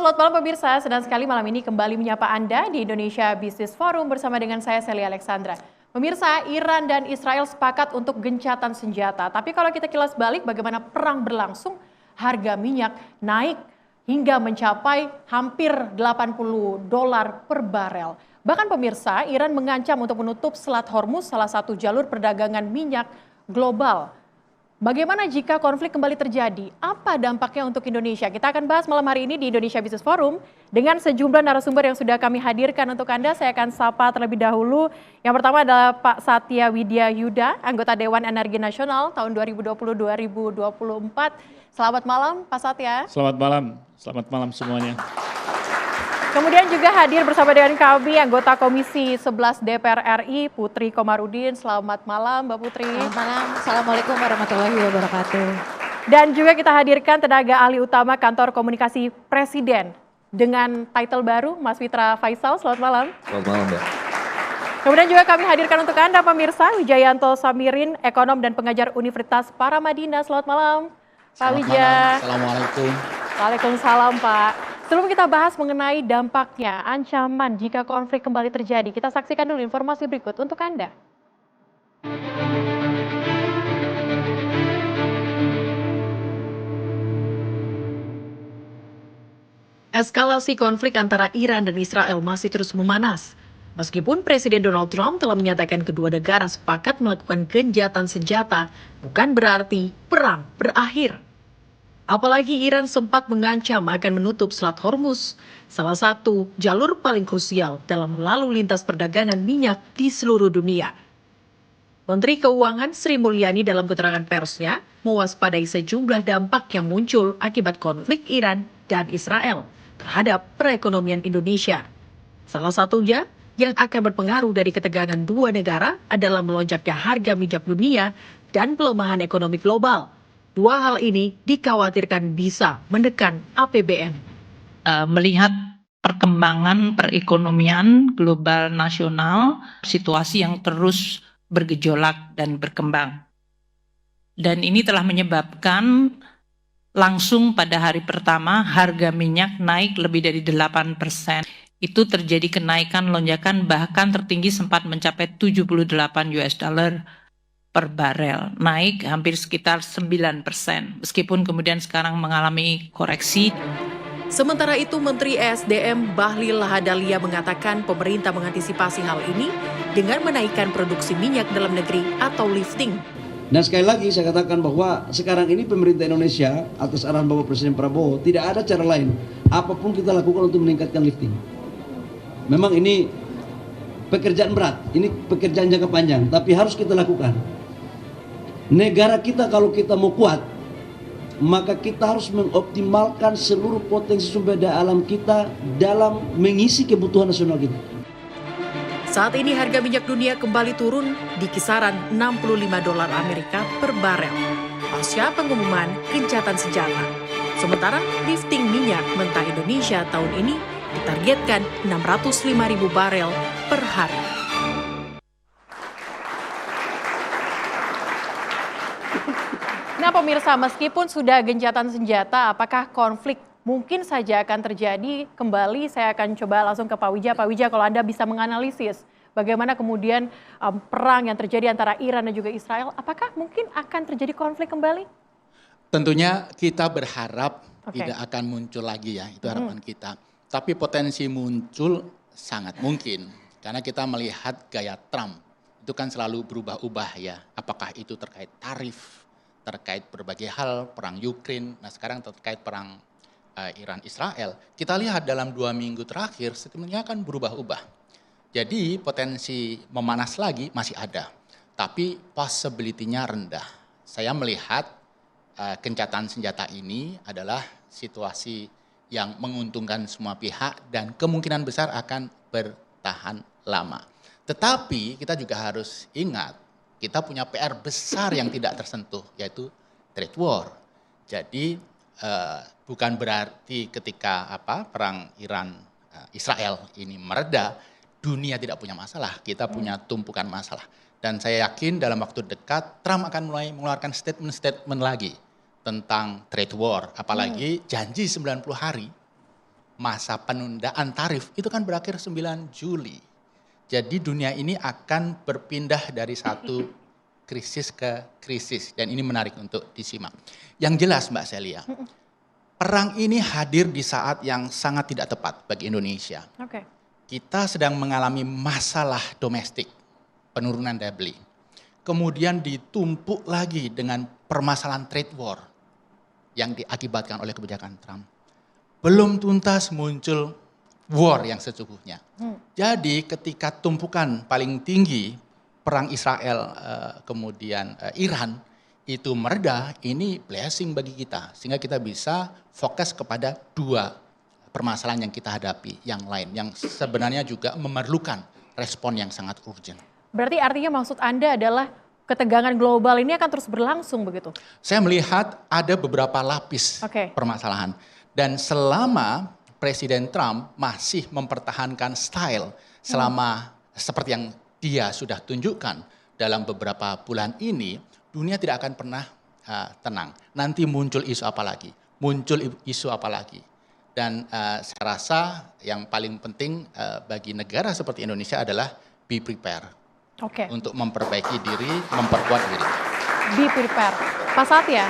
selamat malam pemirsa. Senang sekali malam ini kembali menyapa Anda di Indonesia Business Forum bersama dengan saya Sally Alexandra. Pemirsa, Iran dan Israel sepakat untuk gencatan senjata. Tapi kalau kita kilas balik bagaimana perang berlangsung, harga minyak naik hingga mencapai hampir $80 per barel. Bahkan pemirsa, Iran mengancam untuk menutup Selat Hormuz, salah satu jalur perdagangan minyak global. Bagaimana jika konflik kembali terjadi? Apa dampaknya untuk Indonesia? Kita akan bahas malam hari ini di Indonesia Business Forum dengan sejumlah narasumber yang sudah kami hadirkan untuk Anda. Saya akan sapa terlebih dahulu. Yang pertama adalah Pak Satya Widya Yuda, anggota Dewan Energi Nasional tahun 2020-2024. Selamat malam Pak Satya. Selamat malam semuanya. Kemudian juga hadir bersama dengan kami anggota Komisi 11 DPR RI, Putri Komarudin. Selamat malam Mbak Putri. Selamat malam, Assalamualaikum warahmatullahi wabarakatuh. Dan juga kita hadirkan tenaga ahli utama Kantor Komunikasi Presiden dengan title baru, Mas Fitra Faisal. Selamat malam. Selamat malam, Mbak. Kemudian juga kami hadirkan untuk Anda pemirsa, Wijayanto Samirin, ekonom dan pengajar Universitas Paramadina. Selamat malam, Pak Wija. Assalamualaikum. Waalaikumsalam, Pak. Sebelum kita bahas mengenai dampaknya, ancaman jika konflik kembali terjadi, kita saksikan dulu informasi berikut untuk Anda. Eskalasi konflik antara Iran dan Israel masih terus memanas. Meskipun Presiden Donald Trump telah menyatakan kedua negara sepakat melakukan gencatan senjata, bukan berarti perang berakhir. Apalagi Iran sempat mengancam akan menutup Selat Hormuz, salah satu jalur paling krusial dalam lalu lintas perdagangan minyak di seluruh dunia. Menteri Keuangan Sri Mulyani dalam keterangan persnya mewaspadai sejumlah dampak yang muncul akibat konflik Iran dan Israel terhadap perekonomian Indonesia. Salah satunya yang akan berpengaruh dari ketegangan dua negara adalah melonjaknya harga minyak dunia dan pelemahan ekonomi global. Dua hal ini dikhawatirkan bisa menekan APBN. Melihat perkembangan perekonomian global nasional, situasi yang terus bergejolak dan berkembang. Dan ini telah menyebabkan langsung pada hari pertama harga minyak naik lebih dari 8%. Itu terjadi kenaikan lonjakan bahkan tertinggi sempat mencapai $78 per barel, naik hampir sekitar 9%, meskipun kemudian sekarang mengalami koreksi. Sementara itu, Menteri ESDM Bahlil Lahadalia mengatakan pemerintah mengantisipasi hal ini dengan menaikkan produksi minyak dalam negeri atau lifting. Dan sekali lagi saya katakan bahwa sekarang ini pemerintah Indonesia atas arahan Bapak Presiden Prabowo tidak ada cara lain apapun kita lakukan untuk meningkatkan lifting. Memang ini pekerjaan berat, ini pekerjaan jangka panjang, tapi harus kita lakukan. Negara kita kalau kita mau kuat, maka kita harus mengoptimalkan seluruh potensi sumber daya alam kita dalam mengisi kebutuhan nasional kita. Saat ini harga minyak dunia kembali turun di kisaran $65 Amerika per barel pasca pengumuman gencatan senjata. Sementara lifting minyak mentah Indonesia tahun ini ditargetkan 605.000 barel per hari. Nah pemirsa, meskipun sudah gencatan senjata, apakah konflik mungkin saja akan terjadi kembali? Saya akan coba langsung ke Pak Wija. Pak Wija, kalau Anda bisa menganalisis bagaimana kemudian perang yang terjadi antara Iran dan juga Israel, apakah mungkin akan terjadi konflik kembali? Tentunya kita berharap tidak akan muncul lagi ya, itu harapan kita. Tapi potensi muncul sangat mungkin, karena kita melihat gaya Trump, itu kan selalu berubah-ubah ya, apakah itu terkait tarif, terkait berbagai hal, perang Ukraine, nah sekarang terkait perang Iran-Israel. Kita lihat dalam 2 minggu terakhir, statementnya kan berubah-ubah. Jadi potensi memanas lagi masih ada, tapi possibility-nya rendah. Saya melihat gencatan senjata ini adalah situasi yang menguntungkan semua pihak dan kemungkinan besar akan bertahan lama. Tetapi kita juga harus ingat, kita punya PR besar yang tidak tersentuh, yaitu trade war. Jadi bukan berarti ketika perang Iran-Israel ini mereda, dunia tidak punya masalah, kita punya tumpukan masalah. Dan saya yakin dalam waktu dekat Trump akan mulai mengeluarkan statement-statement lagi tentang trade war, apalagi janji 90 hari masa penundaan tarif itu kan berakhir 9 Juli. Jadi dunia ini akan berpindah dari satu krisis ke krisis dan ini menarik untuk disimak. Yang jelas Mbak Celia, perang ini hadir di saat yang sangat tidak tepat bagi Indonesia. Oke. Kita sedang mengalami masalah domestik, penurunan daya beli. Kemudian ditumpuk lagi dengan permasalahan trade war yang diakibatkan oleh kebijakan Trump. Belum tuntas muncul war yang sesungguhnya. Jadi ketika tumpukan paling tinggi perang Israel kemudian Iran itu mereda, ini blessing bagi kita sehingga kita bisa fokus kepada dua permasalahan yang kita hadapi yang lain yang sebenarnya juga memerlukan respon yang sangat urgent. Berarti artinya maksud Anda adalah ketegangan global ini akan terus berlangsung begitu? Saya melihat ada beberapa lapis permasalahan. Dan selama Presiden Trump masih mempertahankan style selama seperti yang dia sudah tunjukkan dalam beberapa bulan ini, dunia tidak akan pernah tenang. Nanti muncul isu apa lagi? Muncul isu apa lagi? Dan saya rasa yang paling penting bagi negara seperti Indonesia adalah be prepare. Untuk memperbaiki diri, memperkuat diri. Be prepare. Pak Satya,